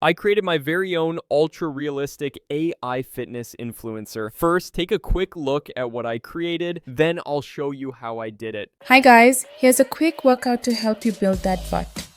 I created my very own ultra-realistic AI fitness influencer. First, take a quick look at what I created, then I'll show you how I did it. Hi guys, here's a quick workout to help you build that butt.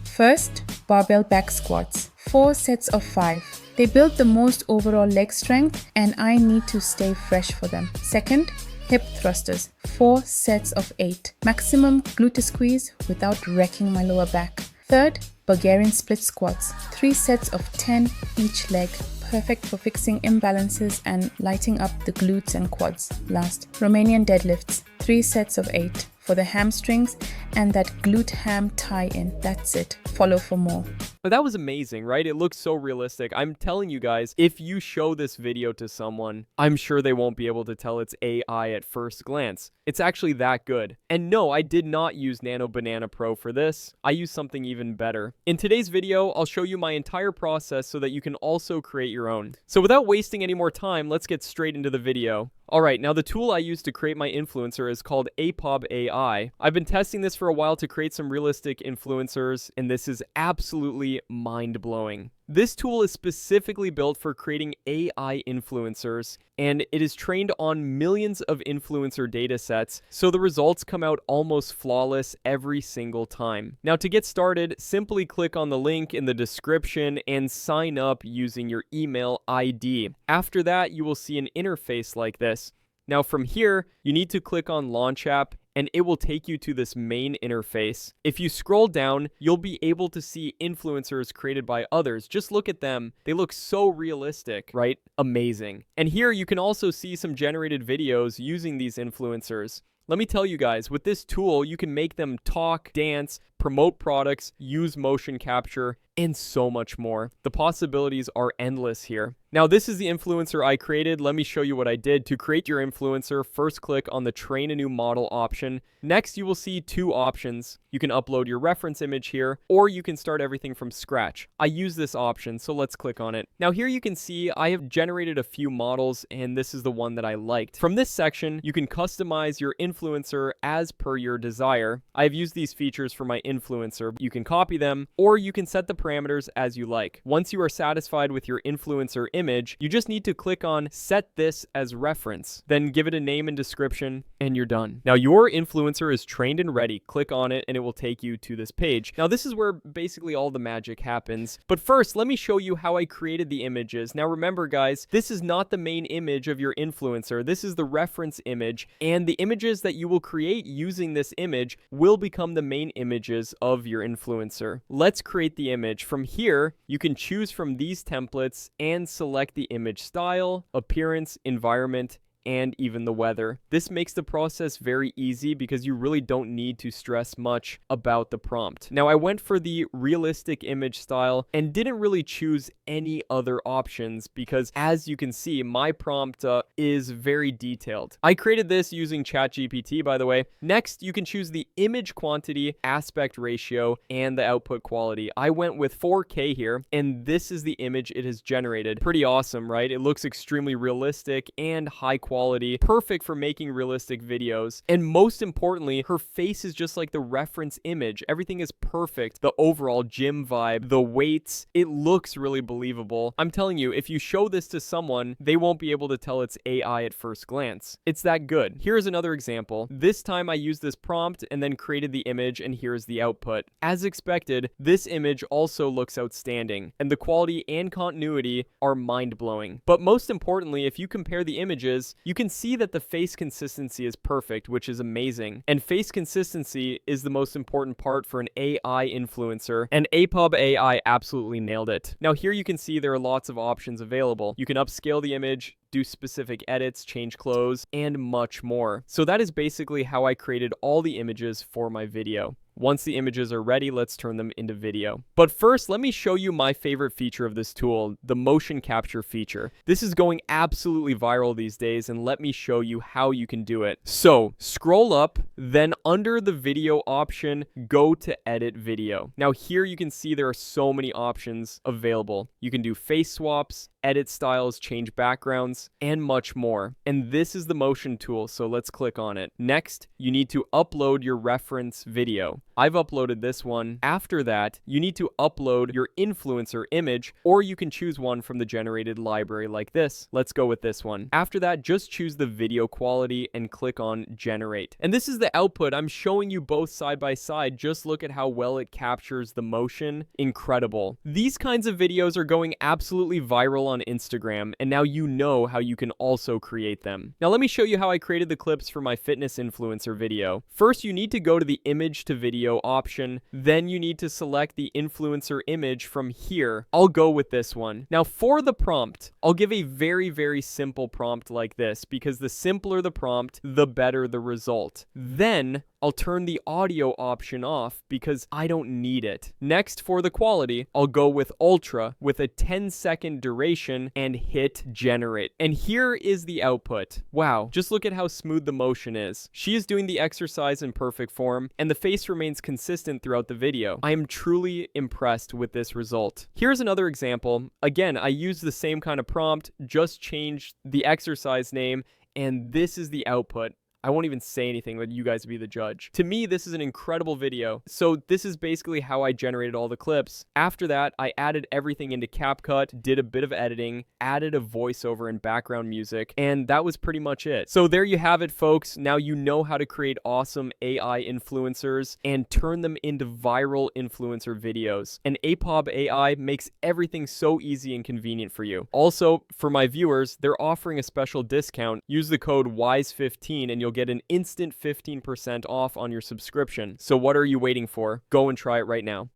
First, barbell back squats, 4 sets of 5. They build the most overall leg strength and I need to stay fresh for them. Second, hip thrusters, 4 sets of 8. Maximum glute squeeze without wrecking my lower back. Third, Bulgarian split squats, 3 sets of 10 each leg. Perfect for fixing imbalances and lighting up the glutes and quads. Last, Romanian deadlifts, 3 sets of 8 for the hamstrings and that glute ham tie-in. That's it. Follow for more. But that was amazing, right? It looks so realistic. I'm telling you guys, if you show this video to someone, I'm sure they won't be able to tell it's AI at first glance. It's actually that good. And no, I did not use Nano Banana Pro for this. I used something even better. In today's video, I'll show you my entire process so that you can also create your own. So without wasting any more time, let's get straight into the video. Alright, now the tool I use to create my influencer is called APOB AI. I've been testing this for a while to create some realistic influencers, and this is absolutely mind-blowing. This tool is specifically built for creating AI influencers, and it is trained on millions of influencer datasets, so the results come out almost flawless every single time. Now to get started, simply click on the link in the description and sign up using your email ID. After that, you will see an interface like this. Now from here, you need to click on Launch App, and it will take you to this main interface. If you scroll down, you'll be able to see influencers created by others. Just look at them. They look so realistic, right? Amazing. And here you can also see some generated videos using these influencers. Let me tell you guys, with this tool, you can make them talk, dance, promote products, use motion capture, and so much more. The possibilities are endless here. Now, this is the influencer I created. Let me show you what I did. To create your influencer, first click on the Train a New Model option. Next, you will see 2 options. You can upload your reference image here, or you can start everything from scratch. I use this option, so let's click on it. Now, here you can see I have generated a few models, and this is the one that I liked. From this section, you can customize your influencer as per your desire. I've used these features for my influencer. You can copy them, or you can set the parameters as you like. Once you are satisfied with your influencer image, you just need to click on Set This as Reference. Then give it a name and description, and you're done. Now, your influencer is trained and ready. Click on it, and it will take you to this page. Now, this is where basically all the magic happens. But first, let me show you how I created the images. Now, remember, guys, this is not the main image of your influencer. This is the reference image, and the images that you will create using this image will become the main images of your influencer. Let's create the image. From here, you can choose from these templates and select the image style, appearance, environment, and even the weather. This makes the process very easy because you really don't need to stress much about the prompt. Now, I went for the realistic image style and didn't really choose any other options because, as you can see, my prompt is very detailed. I created this using ChatGPT, by the way. Next, you can choose the image quantity, aspect ratio, and the output quality. I went with 4K here, and this is the image it has generated. Pretty awesome, right? It looks extremely realistic and high quality. Perfect for making realistic videos. And most importantly, her face is just like the reference image. Everything is perfect. The overall gym vibe, the weights, it looks really believable. I'm telling you, if you show this to someone, they won't be able to tell it's AI at first glance. It's that good. Here's another example. This time I used this prompt and then created the image, and here's the output. As expected, this image also looks outstanding, and the quality and continuity are mind-blowing. But most importantly, if you compare the images, you can see that the face consistency is perfect, which is amazing. And face consistency is the most important part for an AI influencer, and APOB AI absolutely nailed it. Now here you can see there are lots of options available. You can upscale the image, do specific edits, change clothes, and much more. So that is basically how I created all the images for my video. Once the images are ready, let's turn them into video. But first, let me show you my favorite feature of this tool, the motion capture feature. This is going absolutely viral these days, and let me show you how you can do it. So, scroll up, then under the video option, go to edit video. Now here you can see there are so many options available. You can do face swaps, edit styles, change backgrounds, and much more. And this is the motion tool, so let's click on it. Next, you need to upload your reference video. I've uploaded this one. After that, you need to upload your influencer image, or you can choose one from the generated library like this. Let's go with this one. After that, just choose the video quality and click on generate. And this is the output. I'm showing you both side by side. Just look at how well it captures the motion. Incredible. These kinds of videos are going absolutely viral on Instagram, and now you know how you can also create them. Now let me show you how I created the clips for my fitness influencer video. First, you need to go to the image to video option. Then you need to select the influencer image from here. I'll go with this one. Now for the prompt, I'll give a very, very simple prompt like this, because the simpler the prompt, the better the result. Then I'll turn the audio option off because I don't need it. Next, for the quality, I'll go with Ultra with a 10-second duration and hit generate. And here is the output. Wow, just look at how smooth the motion is. She is doing the exercise in perfect form, and the face remains consistent throughout the video. I am truly impressed with this result. Here's another example. Again, I used the same kind of prompt, just changed the exercise name, and this is the output. I won't even say anything, let you guys be the judge. To me, this is an incredible video. So this is basically how I generated all the clips. After that, I added everything into CapCut, did a bit of editing, added a voiceover and background music, and that was pretty much it. So there you have it, folks. Now you know how to create awesome AI influencers and turn them into viral influencer videos. And Apop AI makes everything so easy and convenient for you. Also, for my viewers, they're offering a special discount. Use the code WISE15 and you'll get an instant 15% off on your subscription. So what are you waiting for? Go and try it right now.